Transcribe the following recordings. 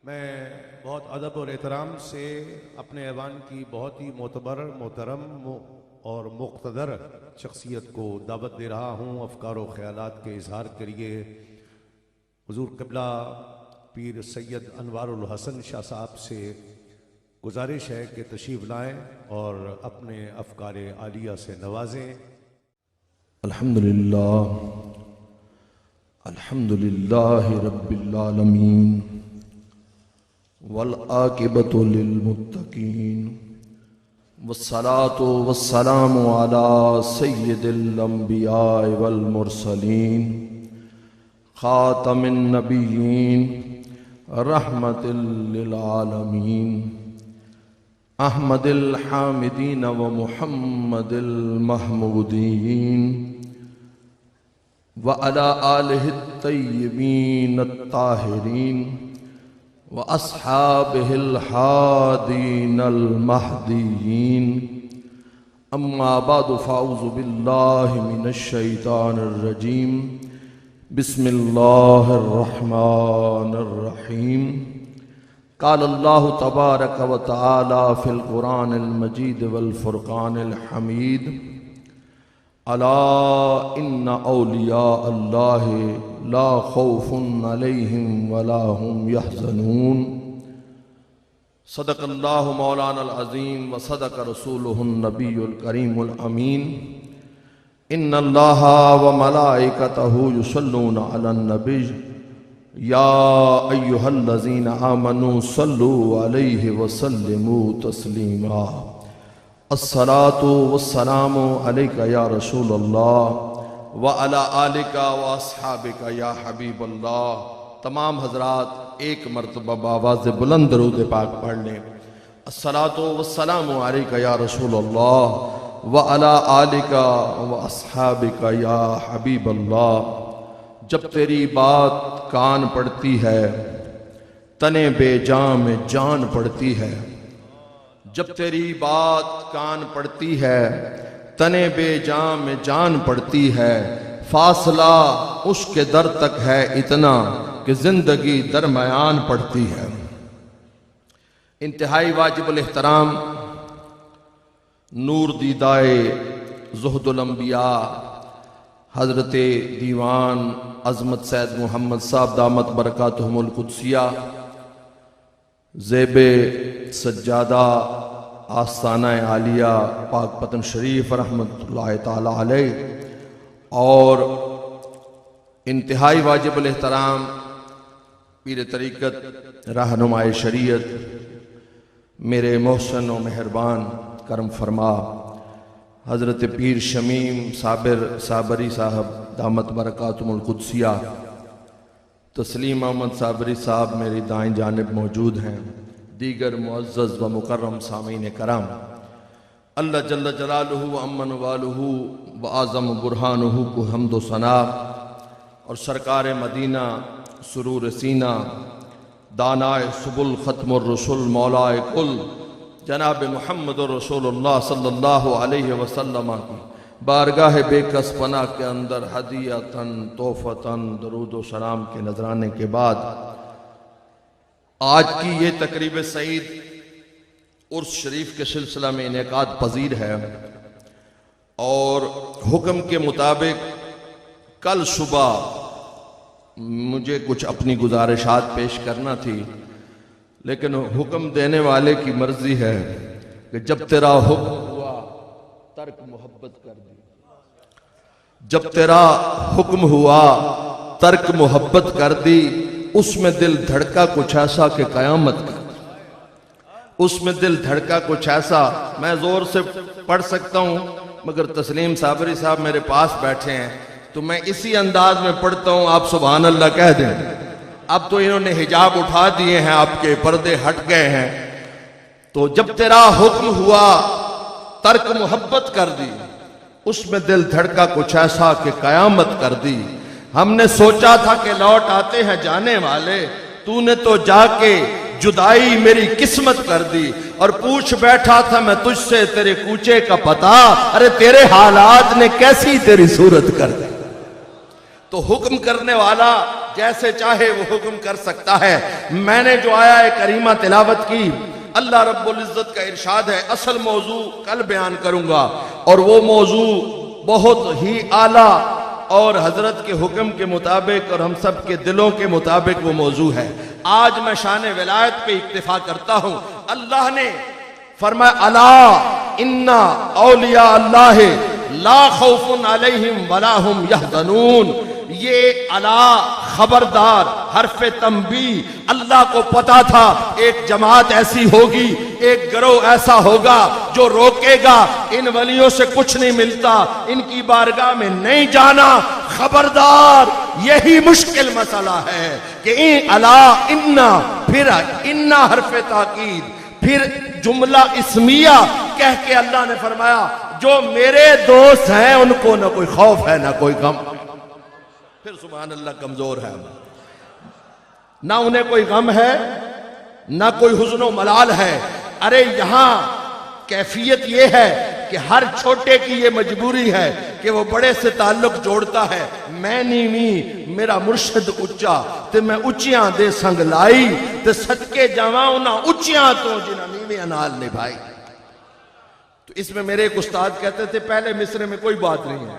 میں بہت ادب اور احترام سے اپنے ایوان کی بہت ہی معتبر محترم اور مقتدر شخصیت کو دعوت دے رہا ہوں افکار و خیالات کے اظہار کے لیے۔ حضور قبلہ پیر سید انوار الحسن شاہ صاحب سے گزارش ہے کہ تشریف لائیں اور اپنے افکار عالیہ سے نوازیں۔ الحمدللہ رب العالمین والعاقبۃ للمتقین والصلاة والسلام علی سید الانبیاء والمرسلین خاتم النبیین رحمت للعالمین احمد الحامدین ومحمد المحمودین وعلى آلہ الطیبین الطاہرین وأصحابه الحادین المہدیین اما بعد فاعوذ باللہ من الشیطان الرجیم بسم اللہ الرحمن الرحیم قال اللہ تبارک و تعالی فی القرآن المجید والفرقان الحمید الا ان اولیاء اللہ لا خوف علیہم ولا هم یحزنون صدق اللہ مولانا العظیم وصدق رسولہ النبی الکریم الامین ان اللہ وملائکتہ یصلون علی النبی یا ایہا الذین آمنوا صلوا علیہ وسلموا تسلیما الصلاۃ والسلام علیک یا رسول اللہ وعلی آلک واصحابک یا حبیب اللہ۔ تمام حضرات ایک مرتبہ بآواز بلند درود پاک پڑھ لیں۔ الصلاۃ والسلام علیک یا رسول اللہ وعلی آلک واصحابک یا حبیب اللہ۔ جب تیری بات کان پڑتی ہے تنے بے جان میں جان پڑتی ہے، جب تیری بات کان پڑتی ہے تنے بے جان میں جان پڑتی ہے، فاصلہ اس کے در تک ہے اتنا کہ زندگی درمیان پڑتی ہے۔ انتہائی واجب الاحترام نور دیدائے زہد الانبیاء حضرت دیوان عظمت سید محمد صاحب دامت برکاتہم القدسیہ زیب سجادہ آستانہ عالیہ پاک پتن شریف رحمت اللہ تعالی علیہ، اور انتہائی واجب الاحترام پیر طریقت رہنمائے شریعت میرے محسن و مہربان کرم فرما حضرت پیر شمیم صابری صاحب دامت برکاتہم القدسیہ، تسلیم احمد صابری صاحب میری دائیں جانب موجود ہیں، دیگر معزز و مکرم سامعین کرام، اللہ جل جلالہ و امن والہ و اعظم برہانہ کو حمد و ثنا، اور سرکار مدینہ سرور سینہ دانائے سبل ختم الرسل مولائے کل جناب محمد رسول اللہ صلی اللہ علیہ وسلم کی بارگاہ بے کس پناہ کے اندر ہدیتاً تحفتاً درود و سلام کے نذرانے کے بعد آج کی یہ تقریب سعید عرس شریف کے سلسلہ میں انعقاد پذیر ہے، اور حکم کے مطابق کل صبح مجھے کچھ اپنی گزارشات پیش کرنا تھی، لیکن حکم دینے والے کی مرضی ہے کہ جب تیرا حکم ہوا ترک محبت کر دی، جب تیرا حکم ہوا ترک محبت کر دی، اس میں دل دھڑکا کچھ ایسا کہ قیامت کا، اس میں دل دھڑکا کچھ ایسا، میں زور سے پڑھ سکتا ہوں مگر تسلیم صابری صاحب میرے پاس بیٹھے ہیں تو میں اسی انداز میں پڑھتا ہوں، آپ سبحان اللہ کہہ دیں۔ اب تو انہوں نے حجاب اٹھا دیے ہیں، آپ کے پردے ہٹ گئے ہیں، تو جب تیرا حکم ہوا ترک محبت کر دی، اس میں دل دھڑکا کچھ ایسا کہ قیامت کر دی۔ ہم نے سوچا تھا کہ لوٹ آتے ہیں جانے والے، تو نے تو جا کے جدائی میری قسمت کر دی، اور پوچھ بیٹھا تھا میں تجھ سے تیرے کوچے کا پتہ، ارے تیرے حالات نے کیسی تیری صورت کر دی۔ تو حکم کرنے والا جیسے چاہے وہ حکم کر سکتا ہے۔ میں نے جو آیا کریمہ تلاوت کی، اللہ رب العزت کا ارشاد ہے، اصل موضوع کل بیان کروں گا، اور وہ موضوع بہت ہی اعلیٰ اور حضرت کے حکم کے مطابق اور ہم سب کے دلوں کے مطابق وہ موضوع ہے۔ آج میں شان ولایت پہ اکتفا کرتا ہوں۔ اللہ نے فرمایا الا ان اولیاء اللہ لا خوف علیہم ولا هم یحزنون۔ یہ الا خبردار حرف تنبیہ، اللہ کو پتا تھا ایک جماعت ایسی ہوگی، ایک گروہ ایسا ہوگا جو روکے گا، ان ولیوں سے کچھ نہیں ملتا، ان کی بارگاہ میں نہیں جانا۔ خبردار، یہی مشکل مسئلہ ہے کہ الا ان، پھر ان حرف تاکید، پھر جملہ اسمیہ کہہ کے اللہ نے فرمایا جو میرے دوست ہیں ان کو نہ کوئی خوف ہے نہ کوئی غم۔ پھر سبحان اللہ کمزور ہے، نہ انہیں کوئی غم ہے نہ کوئی حزن و ملال ہے۔ ارے یہاں کیفیت یہ ہے کہ ہر چھوٹے کی یہ مجبوری ہے کہ وہ بڑے سے تعلق جوڑتا ہے۔ میں نہیں میرا مرشد اچا تے میں اچیاں دے سنگ لائی تے صدقے جاواں انہاں اچیاں تو جنہاں نیویں نال نبھائی۔ تو اس میں میرے ایک استاد کہتے تھے پہلے مصرے میں کوئی بات نہیں ہے،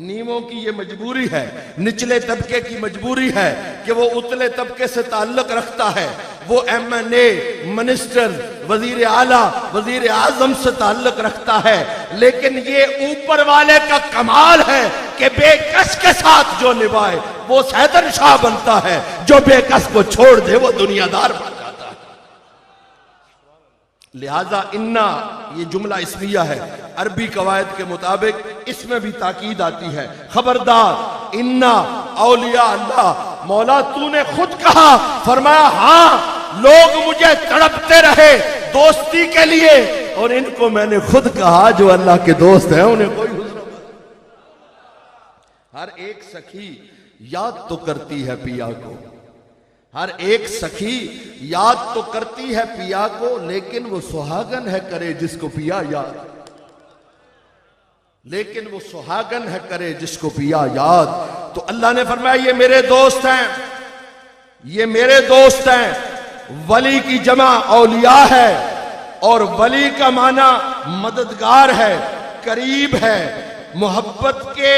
نیموں کی یہ مجبوری ہے، نچلے طبقے کی مجبوری ہے کہ وہ اتلے طبقے سے تعلق رکھتا ہے، وہ ایم این اے، منسٹر، وزیر اعلیٰ، وزیر اعظم سے تعلق رکھتا ہے، لیکن یہ اوپر والے کا کمال ہے کہ بے کس کے ساتھ جو نبھائے وہ حیدر شاہ بنتا ہے، جو بے کس کو چھوڑ دے وہ دنیا دار بن جاتا ہے۔ لہذا انا یہ جملہ اسمیہ ہے، عربی قواعد کے مطابق اس میں بھی تاکید آتی ہے۔ خبردار، انا اولیاء اللہ، مولا تو نے خود کہا، فرمایا ہاں لوگ مجھے تڑپتے رہے دوستی کے لیے، اور ان کو میں نے خود کہا جو اللہ کے دوست ہیں انہیں کوئی حضر۔ ہر ایک سخی یاد تو کرتی ہے پیا کو، ہر ایک سخی یاد تو کرتی ہے پیا کو، لیکن وہ سہاگن ہے کرے جس کو پیا یاد، لیکن وہ سہاگن ہے کرے جس کو پیا یاد۔ تو اللہ نے فرمایا یہ میرے دوست ہیں، یہ میرے دوست ہیں۔ ولی کی جمع اولیاء ہے، اور ولی کا معنی مددگار ہے، قریب ہے، محبت کے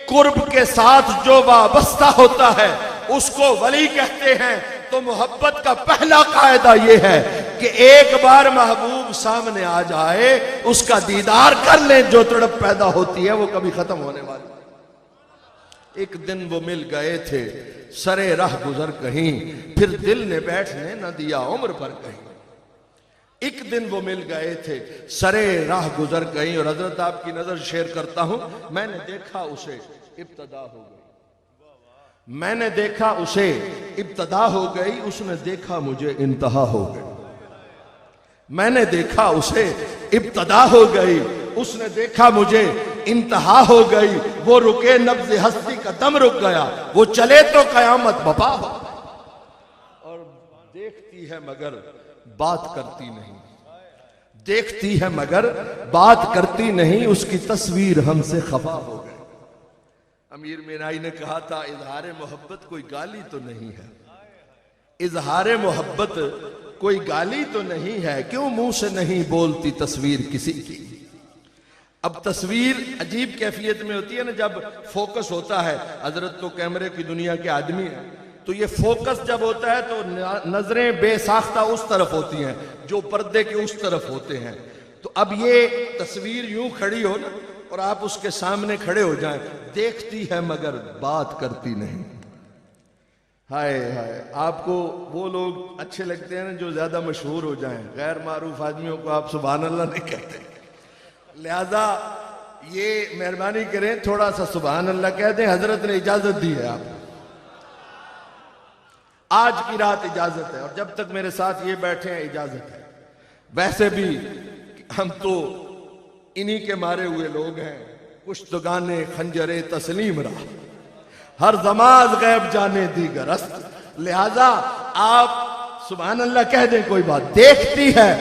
قرب کے ساتھ جو وابستہ ہوتا ہے اس کو ولی کہتے ہیں۔ تو محبت کا پہلا قاعدہ یہ ہے کہ ایک بار محبوب سامنے آ جائے اس کا دیدار کر لیں، جو تڑپ پیدا ہوتی ہے وہ کبھی ختم ہونے والی۔ ایک دن وہ مل گئے تھے سرے راہ گزر کہیں، پھر دل نے بیٹھنے نہ دیا عمر پر کہیں۔ ایک دن وہ مل گئے تھے سرے راہ گزر کہیں، اور حضرت آپ کی نظر شیئر کرتا ہوں، میں نے دیکھا اسے ابتدا ہو گئی، میں نے دیکھا اسے ابتدا ہو گئی، اس نے دیکھا مجھے انتہا ہو گئی۔ میں نے دیکھا اسے ابتدا ہو گئی، اس نے دیکھا مجھے انتہا ہو گئی۔ وہ رکے نبض ہستی کا دم رک گیا، وہ چلے تو قیامت بپا ہو، اور دیکھتی ہے مگر بات کرتی نہیں، دیکھتی ہے مگر بات کرتی نہیں، اس کی تصویر ہم سے خفا ہو گئی۔ امیر مینائی نے کہا تھا اظہار محبت کوئی گالی تو نہیں ہے، اظہار محبت کوئی گالی تو نہیں ہے، کیوں منہ سے نہیں بولتی تصویر کسی کی۔ اب تصویر عجیب کیفیت میں ہوتی ہے نا، جب فوکس ہوتا ہے، حضرت تو کیمرے کی دنیا کے آدمی ہیں، تو یہ فوکس جب ہوتا ہے تو نظریں بے ساختہ اس طرف ہوتی ہیں جو پردے کے اس طرف ہوتے ہیں۔ تو اب یہ تصویر یوں کھڑی ہو نا، اور آپ اس کے سامنے کھڑے ہو جائیں، دیکھتی ہے مگر بات کرتی نہیں۔ ہائے ہائے، آپ کو وہ لوگ اچھے لگتے ہیں نا جو زیادہ مشہور ہو جائیں، غیر معروف آدمیوں کو آپ سبحان اللہ نہیں کہتے، لہذا یہ مہربانی کریں تھوڑا سا سبحان اللہ کہہ دیں، حضرت نے اجازت دی ہے آپ کو، آج کی رات اجازت ہے، اور جب تک میرے ساتھ یہ بیٹھے ہیں اجازت ہے۔ ویسے بھی ہم تو انہی کے مارے ہوئے لوگ ہیں، کشتگانے خنجر تسلیم رہا، ہر زماز غیب جانے دیگر است، لہذا آپ سبحان اللہ کہہ دیں، کوئی بات دیکھتی ہے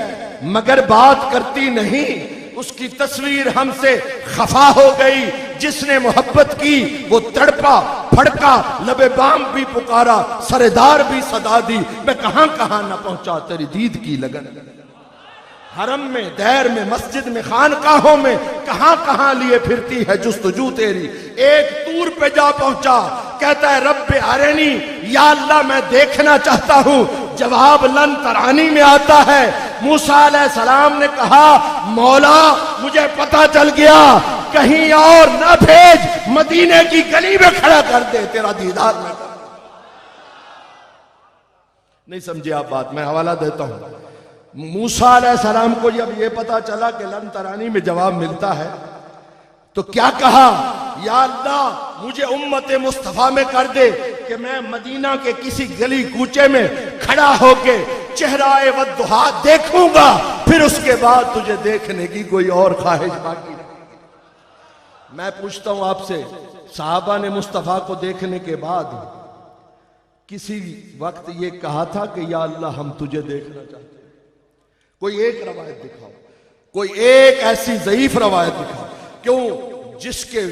مگر بات کرتی نہیں، اس کی تصویر ہم سے خفا ہو گئی. جس نے محبت کی وہ تڑپا پھڑکا, لبے بام بھی پکارا, سردار بھی صدا دی. میں کہاں کہاں نہ پہنچا تیری دید کی لگن. حرم میں, دیر میں, مسجد میں, خانقاہوں میں, کہاں کہاں لیے پھرتی ہے جستجو تیری. ایک طور پہ جا پہنچا, کہتا ہے رب ارنی, یا اللہ میں دیکھنا چاہتا ہوں. جواب لن ترانی میں آتا ہے. موسیٰ علیہ السلام نے کہا مولا مجھے پتا چل گیا, کہیں اور نہ بھیج, مدینے کی گلی میں کھڑا کر دے, تیرا دیدار میں. نہیں سمجھے آپ بات, میں حوالہ دیتا ہوں. موسیٰ علیہ السلام کو جب یہ پتا چلا کہ لن ترانی میں جواب ملتا ہے تو کیا کہا, یا اللہ مجھے امت مصطفیٰ میں کر دے کہ میں مدینہ کے کسی گلی کوچے میں کھڑا ہو کے چہرہ والضحیٰ دیکھوں گا, پھر اس کے بعد تجھے دیکھنے کی کوئی اور خواہش باقی نہیں. میں پوچھتا ہوں آپ سے, صحابہ نے مصطفیٰ کو دیکھنے کے بعد کسی وقت یہ کہا تھا کہ یا اللہ ہم تجھے دیکھنا چاہتے ہیں؟ کوئی ایک روایت دکھاؤ, کوئی ایک ایسی ضعیف روایت دکھاؤ. کیوں؟ جس کے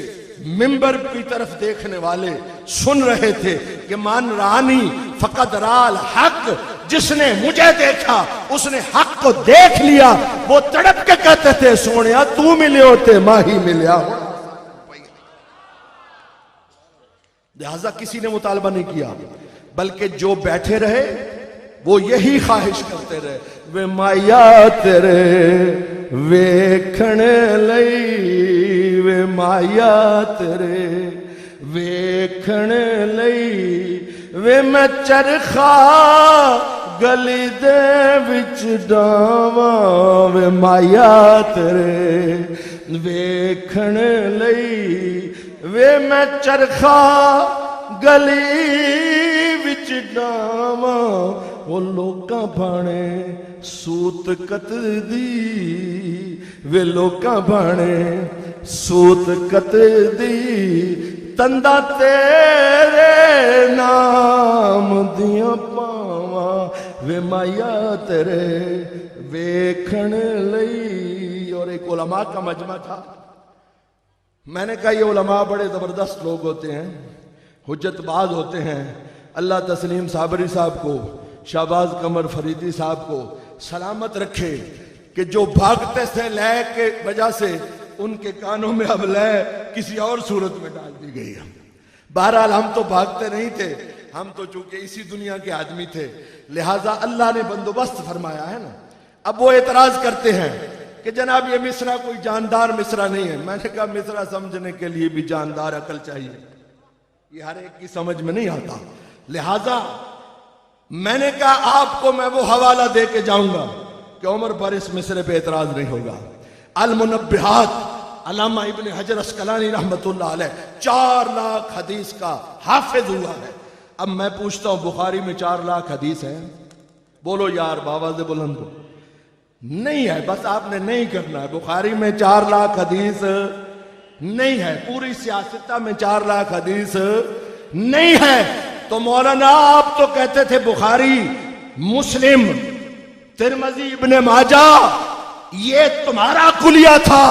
منبر کی طرف دیکھنے والے سن رہے تھے کہ من رانی فقد رال حق, جس نے مجھے دیکھا اس نے حق کو دیکھ لیا. وہ تڑپ کے کہتے تھے سونیا تو ملے ہوتے ماہی ملیا. لہذا کسی نے مطالبہ نہیں کیا, بلکہ جو بیٹھے رہے وہ یہی خواہش کرتے رہے, وے مایا تیرے ویکھن لئی, وے مایا تیرے ویکھن لئی, وے میں چرخا گلی دے وچ ڈاواں, وے مایا تیرے ویکھن لئی, وے میں چرخا گلی وچ ڈاواں. وہ لوکاں بھانے سوت کت دی, وے لوکاں بھانے سوت کت دی, تندہ تیرے نام دیاں پاواں, وے مایا تیرے ویکھن لئی. اور ایک علماء کا مجمع تھا. میں نے کہا یہ علماء بڑے زبردست لوگ ہوتے ہیں, حجت باز ہوتے ہیں. اللہ تسلیم صابری صاحب کو, شہباز قمر فریدی صاحب کو سلامت رکھے کہ جو بھاگتے تھے لے کے وجہ سے ان کے کانوں میں اب لے کسی اور صورت میں ڈال دی گئی. بہرحال ہم تو بھاگتے نہیں تھے, ہم تو چونکہ اسی دنیا کے آدمی تھے, لہٰذا اللہ نے بندوبست فرمایا ہے نا. اب وہ اعتراض کرتے ہیں کہ جناب یہ مصرع کوئی جاندار مصرع نہیں ہے. میں نے کہا مصرع سمجھنے کے لیے بھی جاندار عقل چاہیے, یہ ہر ایک کی سمجھ میں نہیں آتا. لہٰذا میں نے کہا آپ کو میں وہ حوالہ دے کے جاؤں گا کہ عمر پر اس مصرے پہ اعتراض نہیں ہوگا. المنبہات, علامہ ابن حجر اسقلانی رحمت اللہ علیہ 4 لاکھ حدیث کا حافظ ہوا ہے. اب میں پوچھتا ہوں بخاری میں 4 لاکھ حدیث ہے؟ بولو یار بآواز بلند ہو. نہیں ہے, بس آپ نے نہیں کرنا ہے. بخاری میں 4 لاکھ حدیث نہیں ہے, پوری سیاستہ میں 4 لاکھ حدیث نہیں ہے. تو مولانا آپ تو کہتے تھے بخاری, مسلم, ترمذی, ابن ماجہ یہ تمہارا کلیہ تھا.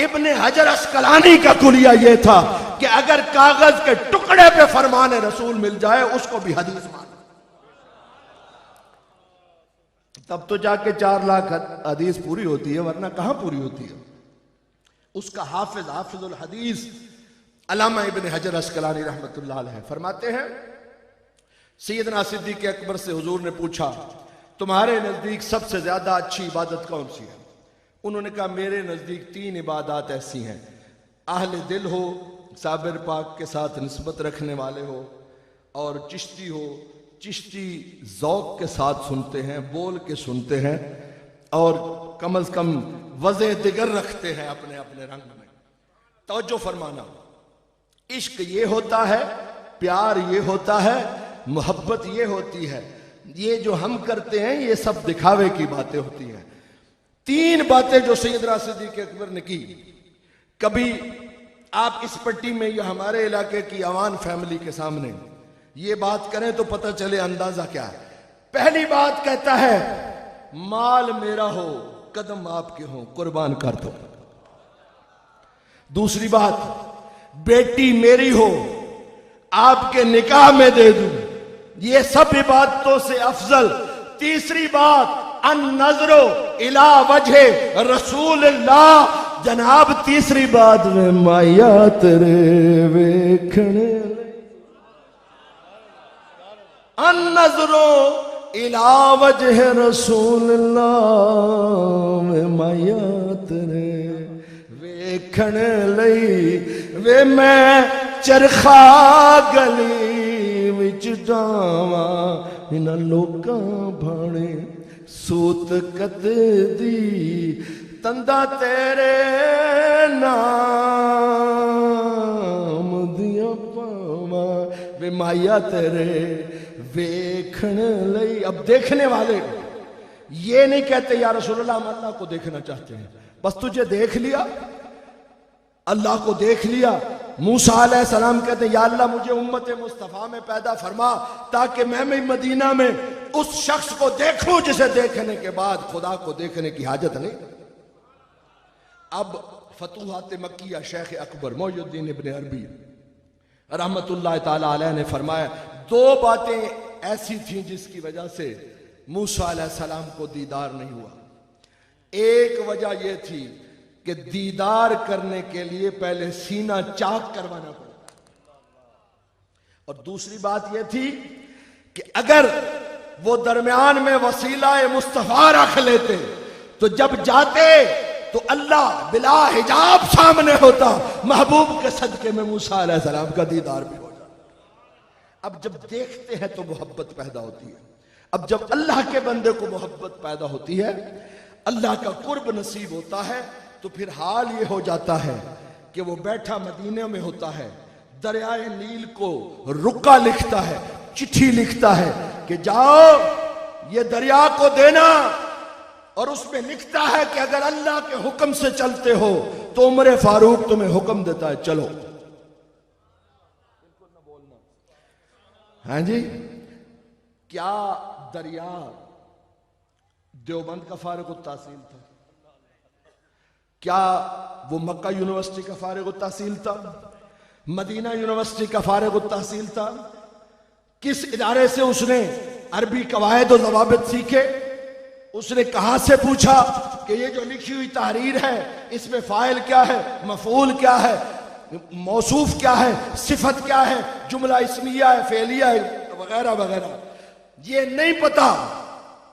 ابن حجر اسقلانی کا کلیہ یہ تھا کہ اگر کاغذ کے ٹکڑے پہ فرمان رسول مل جائے اس کو بھی حدیث مانو. تب تو جا کے 4 لاکھ حدیث پوری ہوتی ہے, ورنہ کہاں پوری ہوتی ہے. اس کا حافظ الحدیث علامہ ابن حجر اسقلانی رحمت اللہ علیہ فرماتے ہیں, سیدنا صدیق اکبر سے حضور نے پوچھا تمہارے نزدیک سب سے زیادہ اچھی عبادت کون سی ہے؟ انہوں نے کہا میرے نزدیک 3 عبادات ایسی ہیں, اہل دل ہو, صابر پاک کے ساتھ نسبت رکھنے والے ہو, اور چشتی ہو, چشتی ذوق کے ساتھ سنتے ہیں, بول کے سنتے ہیں, اور کم از کم وضع دگر رکھتے ہیں اپنے اپنے رنگ میں. توجہ فرمانا, عشق یہ ہوتا ہے, پیار یہ ہوتا ہے, محبت یہ ہوتی ہے. یہ جو ہم کرتے ہیں یہ سب دکھاوے کی باتیں ہوتی ہیں. 3 باتیں جو سیدنا صدیق اکبر نے کی, کبھی آپ اس پٹی میں یا ہمارے علاقے کی عوام فیملی کے سامنے یہ بات کریں تو پتہ چلے اندازہ کیا ہے. پہلی بات کہتا ہے مال میرا ہو, قدم آپ کے ہوں, قربان کر دو. دوسری بات، بیٹی میری ہو آپ کے نکاح میں دے دوں، یہ سب عبادتوں سے افضل۔ تیسری بات، النظر الی وجہ رسول اللہ، جناب تیسری بات میں مایا تیرے ویکھنے، النظر الی وجہ رسول اللہ میں مایا تیرے ویکھن لئی، وے میں چرخا گلی وچ جاواں انہاں لوکاں بھاڑے سوت کت دی تندہ تیرے نام دیاں پاواں وے مایا تیرے ویکھن لئی۔ اب دیکھنے والے یہ نہیں کہتے یا رسول اللہ ہم اللہ کو دیکھنا چاہتے ہیں، بس تجھے دیکھ لیا، اللہ کو دیکھ لیا۔ موسیٰ علیہ السلام کہتے ہیں یا اللہ مجھے امت مصطفیٰ میں پیدا فرما تاکہ میں مدینہ میں اس شخص کو دیکھوں جسے دیکھنے کے بعد خدا کو دیکھنے کی حاجت نہیں۔ اب فتوحات مکیہ شیخ اکبر محی الدین ابن عربی رحمت اللہ تعالی علیہ نے فرمایا دو باتیں ایسی تھیں جس کی وجہ سے موسیٰ علیہ السلام کو دیدار نہیں ہوا۔ ایک وجہ یہ تھی کہ دیدار کرنے کے لیے پہلے سینہ چاک کروانا پڑتا، اور دوسری بات یہ تھی کہ اگر وہ درمیان میں وسیلہ مصطفیٰ رکھ لیتے تو جب جاتے تو اللہ بلا حجاب سامنے ہوتا، محبوب کے صدقے میں موسیٰ علیہ السلام کا دیدار بھی ہو جاتا۔ اب جب دیکھتے ہیں تو محبت پیدا ہوتی ہے، اب جب اللہ کے بندے کو محبت پیدا ہوتی ہے، اللہ کا قرب نصیب ہوتا ہے، تو پھر حال یہ ہو جاتا ہے کہ وہ بیٹھا مدینہ میں ہوتا ہے، دریائے نیل کو رکا لکھتا ہے، چٹھی لکھتا ہے کہ جاؤ یہ دریا کو دینا، اور اس میں لکھتا ہے کہ اگر اللہ کے حکم سے چلتے ہو تو عمر فاروق تمہیں حکم دیتا ہے چلو۔ ہاں جی، کیا دریا دیوبند کا فارغ التحصیل تھا؟ کیا وہ مکہ یونیورسٹی کا فارغ التحصیل تھا؟ مدینہ یونیورسٹی کا فارغ التحصیل تھا؟ کس ادارے سے اس نے عربی قواعد و ضوابط سیکھے؟ اس نے کہاں سے پوچھا کہ یہ جو لکھی ہوئی تحریر ہے اس میں فاعل کیا ہے، مفعول کیا ہے، موصوف کیا ہے، صفت کیا ہے، جملہ اسمیہ ہے، فعلیہ ہے، وغیرہ وغیرہ؟ یہ نہیں پتا۔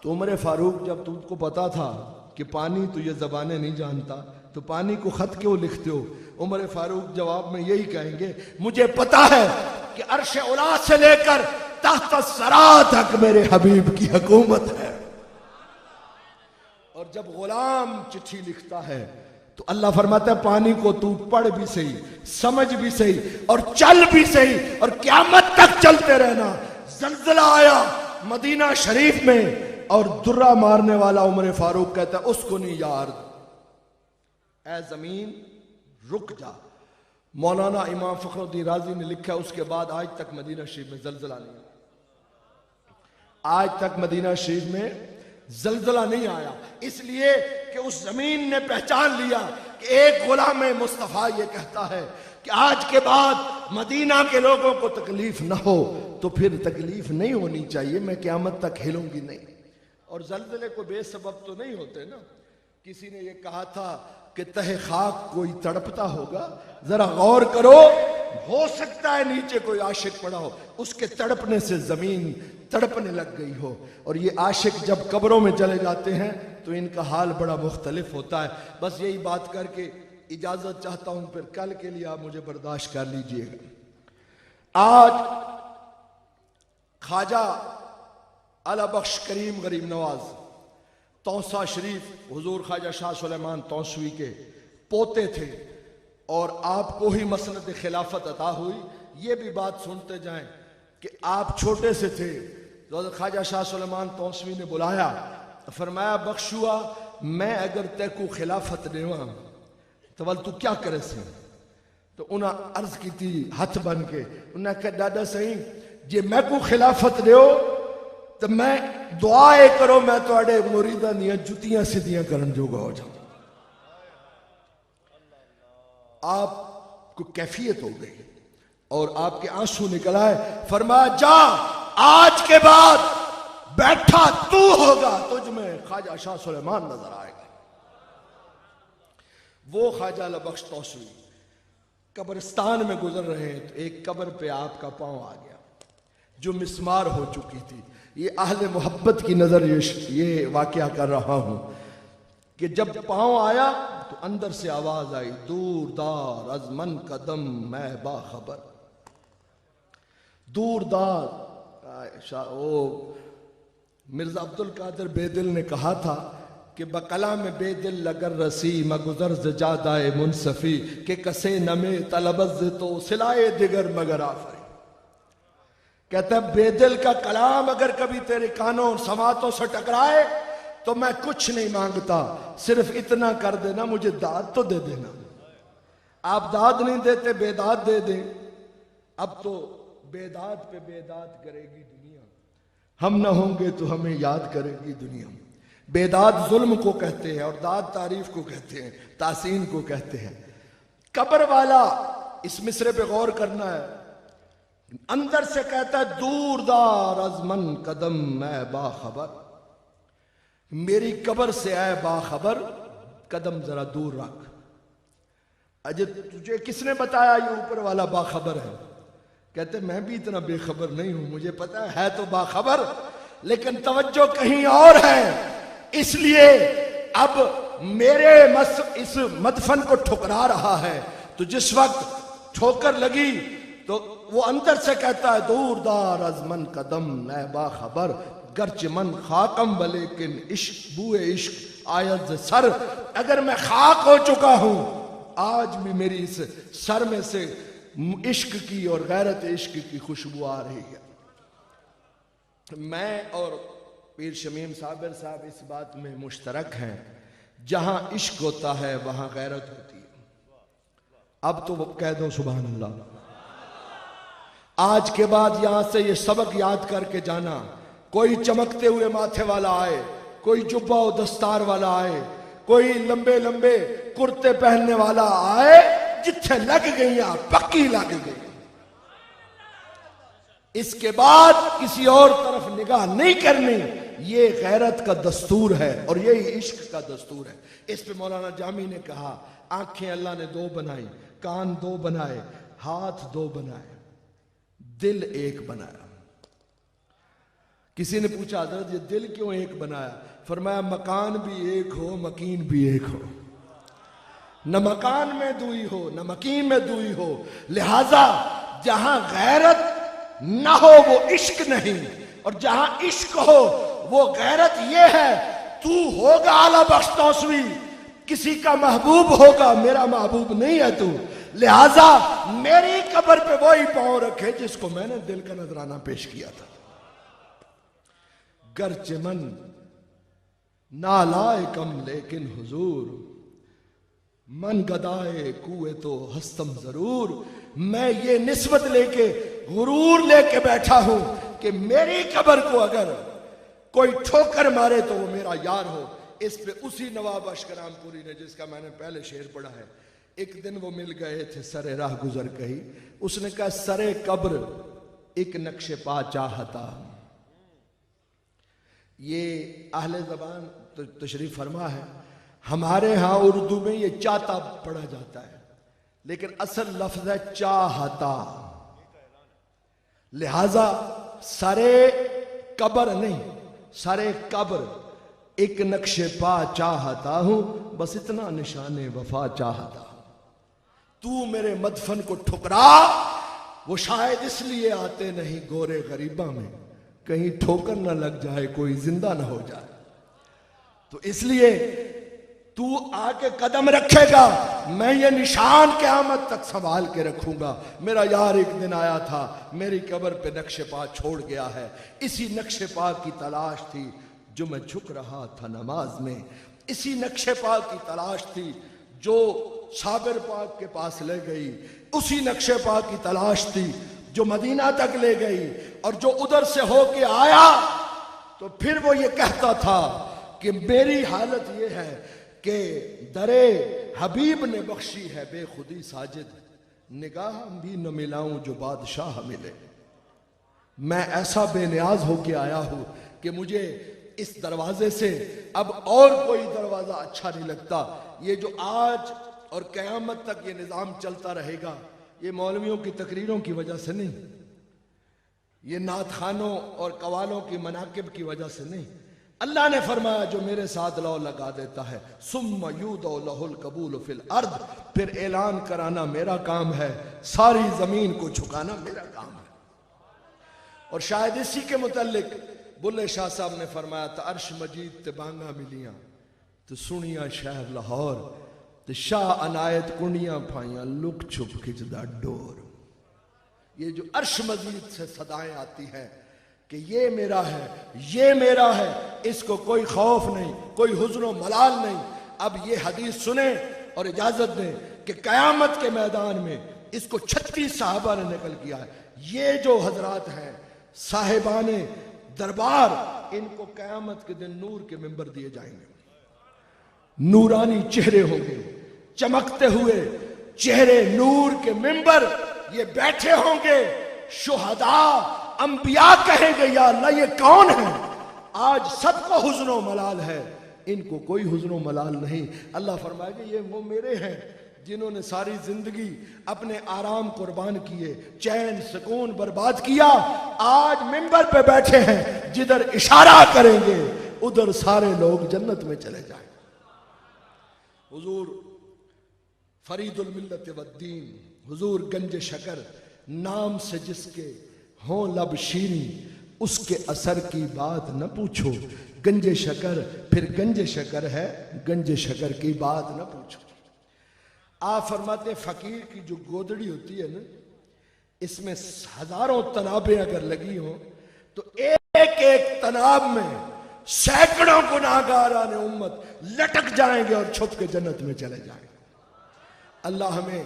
تو عمر فاروق جب تم کو پتا تھا کہ پانی تو یہ زبانیں نہیں جانتا تو پانی کو خط کیوں لکھتے ہو؟ عمر فاروق جواب میں یہی کہیں گے مجھے پتا ہے کہ عرش اولا سے لے کر تحت الثری تک میرے حبیب کی حکومت ہے۔ اور جب غلام چٹھی لکھتا ہے تو اللہ فرماتا ہے پانی کو تو پڑھ بھی صحیح، سمجھ بھی صحیح اور چل بھی صحیح، اور قیامت تک چلتے رہنا۔ زلزلہ آیا مدینہ شریف میں اور درہ مارنے والا عمر فاروق کہتا ہے اس کو نہیں یار، اے زمین رک جا۔ مولانا امام فخر الدین رازی نے لکھا اس کے بعد آج تک مدینہ شریف میں زلزلہ نہیں آیا، آج تک مدینہ شریف میں زلزلہ نہیں آیا، اس لیے کہ اس زمین نے پہچان لیا کہ ایک غلام مصطفیٰ یہ کہتا ہے کہ آج کے بعد مدینہ کے لوگوں کو تکلیف نہ ہو تو پھر تکلیف نہیں ہونی چاہیے، میں قیامت تک ہلوں گی نہیں۔ اور زلزلے کو بے سبب تو نہیں ہوتے نا۔ کسی نے یہ کہا تھا کہ تہ خاک کوئی تڑپتا ہوگا، ذرا غور کرو، ہو سکتا ہے نیچے کوئی عاشق پڑا ہو، اس کے تڑپنے سے زمین تڑپنے لگ گئی ہو، اور یہ عاشق جب قبروں میں چلے جاتے ہیں تو ان کا حال بڑا مختلف ہوتا ہے۔ بس یہی بات کر کے اجازت چاہتا ہوں، پھر کل کے لیے آپ مجھے برداشت کر لیجئے گا۔ آج خواجہ اعلی بخش کریم غریب نواز توسا شریف حضور خواجہ شاہ سلیمان توسوی کے پوتے تھے، اور آپ کو ہی مسند خلافت عطا ہوئی۔ یہ بھی بات سنتے جائیں کہ آپ چھوٹے سے تھے، خواجہ شاہ سلیمان توسوی نے بلایا، فرمایا بخشوا میں اگر تے کو خلافت دیواں تو ول تو کیا کرے سی؟ تو انہاں عرض کی تھی ہاتھ بن کے، انہاں کہا دادا صحیح جے میں کو خلافت دیو تو میں دعائے کرو میں تواڈے مریداں دیاں جتیاں سیدھیاں کرن جوگا ہو جاؤں۔ آپ کو کیفیت ہو گئی اور آپ کے آنسو نکل آئے. فرمایا جا آج کے بعد بیٹھا تو ہوگا, تجھ میں خواجہ شاہ سلیمان نظر آئے گا. وہ خواجہ لبخش توسوی قبرستان میں گزر رہے ہیں تو ایک قبر پہ آپ کا پاؤں آ گیا جو مسمار ہو چکی تھی. یہ اہل محبت کی نظر یہ واقعہ کر رہا ہوں کہ جب پاؤں آیا تو اندر سے آواز آئی, دور دار از من قدم میں باخبر. دور دار مرزا عبد القادر بے دل نے کہا تھا کہ بقلا میں بے دل لگر رسی مگزر زجادائے منصفی کہ کسے نمے طلبت تو سلائے دیگر مگر آفری. کہتا ہے بے دل کا کلام اگر کبھی تیرے کانوں اور سماعتوں سے ٹکرائے تو میں کچھ نہیں مانگتا, صرف اتنا کر دینا مجھے داد تو دے دینا. آپ داد نہیں دیتے, بے داد دے دیں. اب تو بے داد پہ بے داد کرے گی دنیا, ہم نہ ہوں گے تو ہمیں یاد کرے گی دنیا. بے داد ظلم کو کہتے ہیں اور داد تعریف کو کہتے ہیں, تحسین کو کہتے ہیں. قبر والا اس مصرے پہ غور کرنا ہے. اندر سے کہتا ہے دور دار از من قدم میں باخبر, میری قبر سے اے باخبر قدم ذرا دور رکھ. اجے تجھے کس نے بتایا یہ اوپر والا باخبر ہے؟ کہتے میں بھی اتنا بے خبر نہیں ہوں, مجھے پتا ہے تو باخبر, لیکن توجہ کہیں اور ہے. اس لیے اب میرے اس مدفن کو ٹھکرا رہا ہے, تو جس وقت ٹھوکر لگی تو وہ اندر سے کہتا ہے دور دار از من قدم میں باخبر گرچ من خاکم ولیکن عشق بوئے عشق آیت سر. اگر میں خاک ہو چکا ہوں آج بھی میری اس سر میں سے عشق کی اور غیرت عشق کی خوشبو آ رہی ہے. میں اور پیر شمیم صابر صاحب اس بات میں مشترک ہیں, جہاں عشق ہوتا ہے وہاں غیرت ہوتی ہے. اب تو کہہ دو سبحان اللہ. آج کے بعد یہاں سے یہ سبق یاد کر کے جانا, کوئی چمکتے ہوئے ماتھے والا آئے, کوئی جبہ و دستار والا آئے, کوئی لمبے لمبے کرتے پہننے والا آئے, جتھے لگ گئی پکی لگ گئی. اس کے بعد کسی اور طرف نگاہ نہیں کرنی. یہ غیرت کا دستور ہے اور یہی عشق کا دستور ہے. اس پہ مولانا جامی نے کہا آنکھیں اللہ نے دو بنائی, کان دو بنائے, ہاتھ دو بنائے, دل ایک بنایا. کسی نے پوچھا حضرت یہ دل کیوں ایک بنایا؟ فرمایا مکان بھی ایک ہو مکین بھی ایک ہو, نہ مکان میں دوئی ہو نہ مکین میں دوئی ہو. لہذا جہاں غیرت نہ ہو وہ عشق نہیں, اور جہاں عشق ہو وہ غیرت. یہ ہے تو ہوگا اعلیٰ بخش توسوی, کسی کا محبوب ہوگا, میرا محبوب نہیں ہے تو. لہذا میری قبر پہ وہی پاؤں رکھے جس کو میں نے دل کا نذرانہ پیش کیا تھا. گرچہ من نالائکم لیکن حضور من گدائے کوئے تو ہستم ضرور. میں یہ نسبت لے کے غرور لے کے بیٹھا ہوں کہ میری قبر کو اگر کوئی ٹھوکر مارے تو وہ میرا یار ہو. اس پہ اسی نواب اشکرام پوری نے, جس کا میں نے پہلے شعر پڑھا ہے, ایک دن وہ مل گئے تھے سرے راہ گزر کہی. اس نے کہا سرے قبر ایک نقش پا چاہتا. یہ اہل زبان تشریف فرما ہے. ہمارے ہاں اردو میں یہ چاہتا پڑھا جاتا ہے, لیکن اصل لفظ ہے چاہتا. لہذا سرے قبر نہیں, سرے قبر ایک نقش پا چاہتا ہوں, بس اتنا نشان وفا چاہتا. تو میرے مدفن کو ٹھکرا, وہ شاید اس لیے آتے نہیں گورے غریباں میں کہیں ٹھوکر نہ لگ جائے, کوئی زندہ نہ ہو جائے. تو اس لیے تو آ کے قدم رکھے گا, میں یہ نشان قیامت تک سنبھال کے رکھوں گا. میرا یار ایک دن آیا تھا, میری قبر پہ نقش پا چھوڑ گیا ہے. اسی نقش پا کی تلاش تھی جو میں جھک رہا تھا نماز میں. اسی نقش پا کی تلاش تھی جو صابر پاک کے پاس لے گئی. اسی نقش پا کی تلاش تھی جو مدینہ تک لے گئی. اور جو ادھر سے ہو کے آیا تو پھر وہ یہ کہتا تھا کہ میری حالت یہ ہے کہ درے حبیب نے بخشی ہے بے خودی ساجد، نگاہ بھی نہ ملاؤں جو بادشاہ ملے۔ میں ایسا بے نیاز ہو کے آیا ہوں کہ مجھے اس دروازے سے اب اور کوئی دروازہ اچھا نہیں لگتا۔ یہ جو آج اور قیامت تک یہ نظام چلتا رہے گا، یہ مولویوں کی تقریروں کی وجہ سے نہیں، یہ نعت خوانوں اور قوالوں کی مناقب کی وجہ سے نہیں۔ اللہ نے فرمایا جو میرے ساتھ لو لگا دیتا ہے ثم یودع لہ القبول فی الارض، پھر اعلان کرانا میرا کام ہے، ساری زمین کو جھکانا میرا کام ہے۔ اور شاید اسی کے متعلق بلے شاہ صاحب نے فرمایا تھا عرش مجید تے بانگا ملیاں تو سنیاں شہر لاہور تے شاہ عنایت کنڈیاں پھائیاں لک چھپ کھچدا ڈور۔ یہ جو عرش مجید سے صدائیں آتی ہیں کہ یہ میرا ہے، یہ میرا ہے، اس کو کوئی خوف نہیں، کوئی حزن و ملال نہیں۔ اب یہ حدیث سنیں اور اجازت دیں کہ قیامت کے میدان میں اس کو 36 صحابہ نے نقل کیا ہے۔ یہ جو حضرات ہیں صاحبان دربار، ان کو قیامت کے دن نور کے ممبر دیے جائیں گے، نورانی چہرے ہوں گے، چمکتے ہوئے چہرے، نور کے ممبر، یہ بیٹھے ہوں گے۔ شہداء انبیاء کہیں گے یا اللہ یہ کون ہے؟ آج سب کو حزن و ملال ہے، ان کو کوئی حزن و ملال نہیں۔ اللہ فرمائے گا یہ وہ میرے ہیں جنہوں نے ساری زندگی اپنے آرام قربان کیے، چین سکون برباد کیا، آج ممبر پہ بیٹھے ہیں، جدھر اشارہ کریں گے ادھر سارے لوگ جنت میں چلے جائیں۔ حضور فرید الملت والدین، حضور گنج شکر، نام سے جس کے ہوں لب شیریں اس کے اثر کی بات نہ پوچھو، گنج شکر پھر گنج شکر ہے، گنج شکر کی بات نہ پوچھو۔ آپ فرماتے ہیں فقیر کی جو گودڑی ہوتی ہے نا، اس میں ہزاروں تنابیں اگر لگی ہوں تو ایک ایک تناب میں سینکڑوں گناہگاران امت لٹک جائیں گے اور چھپ کے جنت میں چلے جائیں گے۔ اللہ ہمیں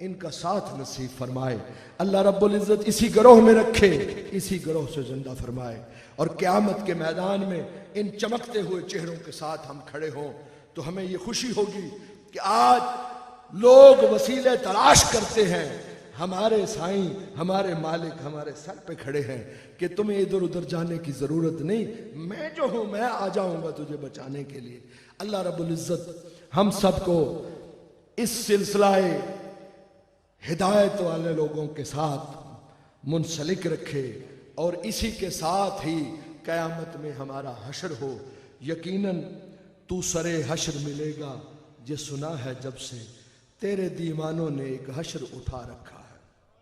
ان کا ساتھ نصیب فرمائے، اللہ رب العزت اسی گروہ میں رکھے، اسی گروہ سے زندہ فرمائے، اور قیامت کے میدان میں ان چمکتے ہوئے چہروں کے ساتھ ہم کھڑے ہوں تو ہمیں یہ خوشی ہوگی کہ آج لوگ وسیلے تلاش کرتے ہیں، ہمارے سائیں، ہمارے مالک ہمارے سر پہ کھڑے ہیں کہ تمہیں ادھر ادھر جانے کی ضرورت نہیں، میں جو ہوں میں آ جاؤں گا تجھے بچانے کے لیے۔ اللہ رب العزت ہم سب کو اس سلسلہ ہدایت والے لوگوں کے ساتھ منسلک رکھے، اور اسی کے ساتھ ہی قیامت میں ہمارا حشر ہو۔ یقیناً تو سرے حشر ملے گا، یہ سنا ہے جب سے تیرے دیوانوں نے ایک حشر اٹھا رکھا۔